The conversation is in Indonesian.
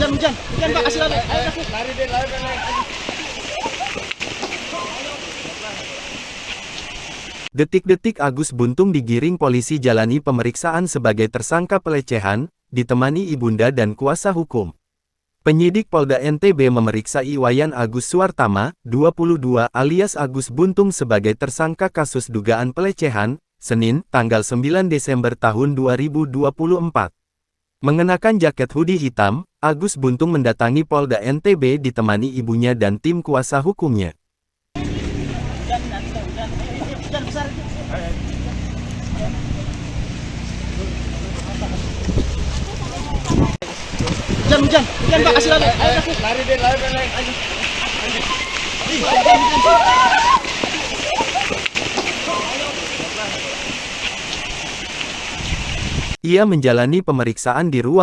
Hujan Pak, kasih lari. Lari deh. Detik-detik Agus Buntung digiring polisi jalani pemeriksaan sebagai tersangka pelecehan, ditemani ibunda dan kuasa hukum. Penyidik Polda NTB memeriksa Iwayan Agus Suartama, 22 alias Agus Buntung sebagai tersangka kasus dugaan pelecehan, Senin, tanggal 9 Desember tahun 2024. Mengenakan jaket hoodie hitam, Agus Buntung mendatangi Polda NTB ditemani ibunya dan tim kuasa hukumnya. Hujan besar itu. Hujan Pak, kasih lari. Lari deh. Ia menjalani pemeriksaan di ruang